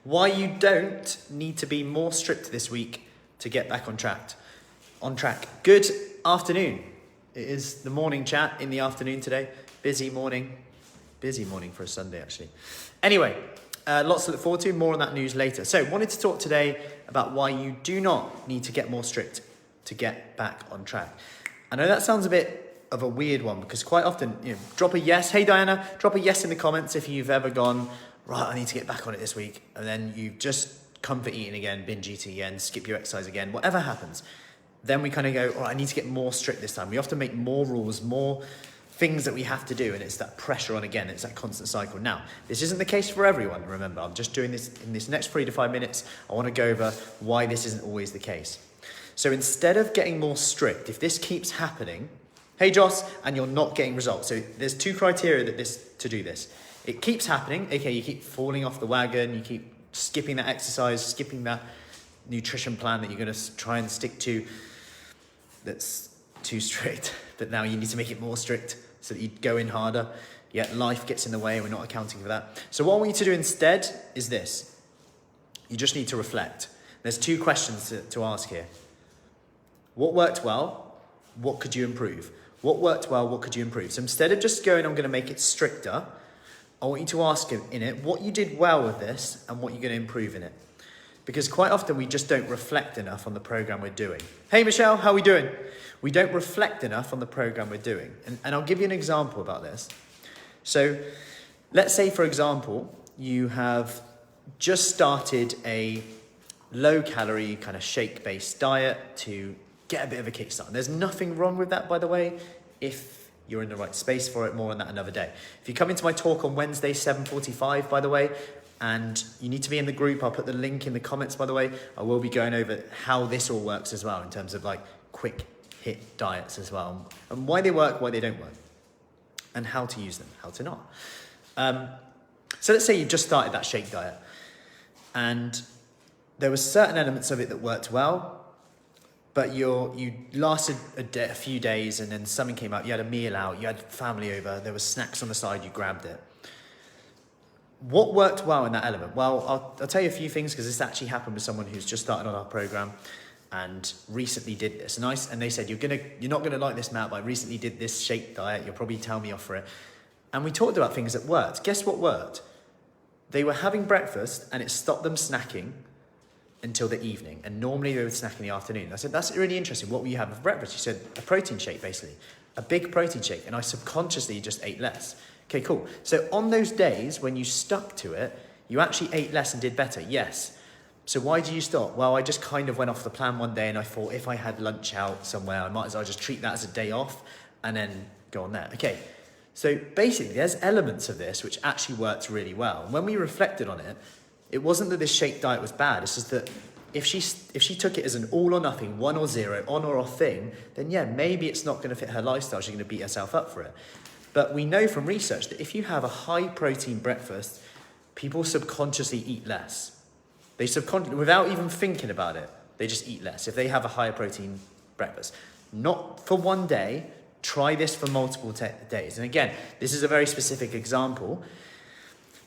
Why you don't need to be more strict this week to get back on track. Good afternoon. It is the morning chat in the afternoon today. Busy morning for a Sunday actually. Anyway, lots to look forward to, more on that news later. So wanted to talk today about why you do not need to get more strict to get back on track. I know that sounds a bit of a weird one because quite often, drop a yes. Hey Diana, drop a yes in the comments if you've ever gone, right, I need to get back on it this week. And then you just come for eating again, binge eating again, skip your exercise again, whatever happens. Then we kind of go, I need to get more strict this time. We often make more rules, more things that we have to do. And it's that pressure on again. It's that constant cycle. Now, this isn't the case for everyone. Remember, I'm just doing this in this next 3 to 5 minutes. I want to go over why this isn't always the case. So instead of getting more strict, if this keeps happening, hey Joss, and you're not getting results. So there's 2 criteria to do this. It keeps happening, okay, you keep falling off the wagon, you keep skipping that exercise, skipping that nutrition plan that you're going to try and stick to that's too strict, but now you need to make it more strict so that you go in harder, yet life gets in the way and we're not accounting for that. So what I want you to do instead is this. You just need to reflect. There's 2 questions to ask here. What worked well? What could you improve? What worked well? What could you improve? So instead of just going, I'm going to make it stricter, I want you to ask in it what you did well with this and what you're going to improve in it. Because quite often we just don't reflect enough on the program we're doing. Hey Michelle, how are we doing? We don't reflect enough on the program we're doing. And I'll give you an example about this. So let's say, for example, you have just started a low-calorie kind of shake-based diet to get a bit of a kickstart. There's nothing wrong with that, by the way, if you're in the right space for it. More on that another day. If you come into my talk on Wednesday, 7:45, by the way, and you need to be in the group, I'll put the link in the comments, by the way. I will be going over how this all works as well in terms of like quick hit diets as well, and why they work, why they don't work, and how to use them, how to not. So let's say you just started that shake diet and there were certain elements of it that worked well, but you lasted a few days and then something came up, you had a meal out, you had family over, there were snacks on the side, you grabbed it. What worked well in that element? Well, I'll tell you a few things because this actually happened with someone who's just started on our program and recently did this. And they said, you're not gonna like this, Matt, but I recently did this shake diet, you'll probably tell me off for it. And we talked about things that worked. Guess what worked? They were having breakfast and it stopped them snacking until the evening, and normally they would snack in the afternoon. I said, that's really interesting. What will you have for breakfast? She said, a protein shake, basically. A big protein shake, and I subconsciously just ate less. Okay, cool. So on those days when you stuck to it, you actually ate less and did better, yes. So why did you stop? Well, I just kind of went off the plan one day and I thought if I had lunch out somewhere, I might as well just treat that as a day off and then go on there. Okay, so basically there's elements of this which actually worked really well. And when we reflected on it, it wasn't that this shake diet was bad. It's just that if she took it as an all or nothing, 1 or 0, on or off thing, then yeah, maybe it's not going to fit her lifestyle. She's going to beat herself up for it. But we know from research that if you have a high protein breakfast, people subconsciously eat less. They without even thinking about it, they just eat less if they have a higher protein breakfast. Not for one day. Try this for multiple days. And again, this is a very specific example.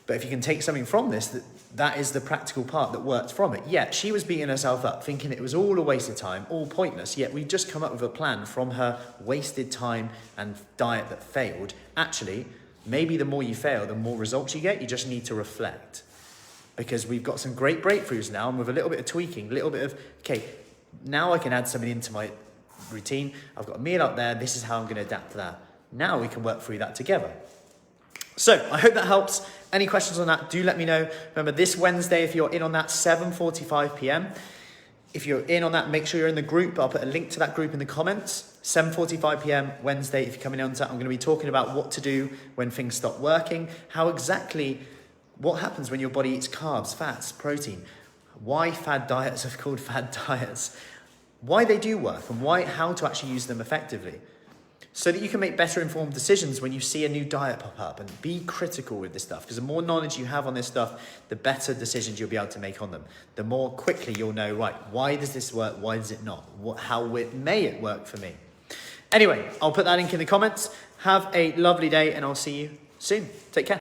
But if you can take something from this, that is the practical part that worked from it. Yeah, she was beating herself up, thinking it was all a waste of time, all pointless. Yet we've just come up with a plan from her wasted time and diet that failed. Actually, maybe the more you fail, the more results you get. You just need to reflect. Because we've got some great breakthroughs now, and with a little bit of tweaking, a little bit of, okay, now I can add something into my routine. I've got a meal out there. This is how I'm going to adapt to that. Now we can work through that together. So I hope that helps. Any questions on that, do let me know. Remember, this Wednesday, if you're in on that, 7:45 p.m. If you're in on that, make sure you're in the group. I'll put a link to that group in the comments. 7:45 p.m. Wednesday, if you're coming on to that, I'm going to be talking about what to do when things stop working, what happens when your body eats carbs, fats, protein, why fad diets are called fad diets, why they do work, and how to actually use them effectively. So that you can make better informed decisions when you see a new diet pop up, and be critical with this stuff, because the more knowledge you have on this stuff, the better decisions you'll be able to make on them. The more quickly you'll know, right, why does this work? Why does it not? How may it work for me? Anyway, I'll put that link in the comments. Have a lovely day and I'll see you soon. Take care.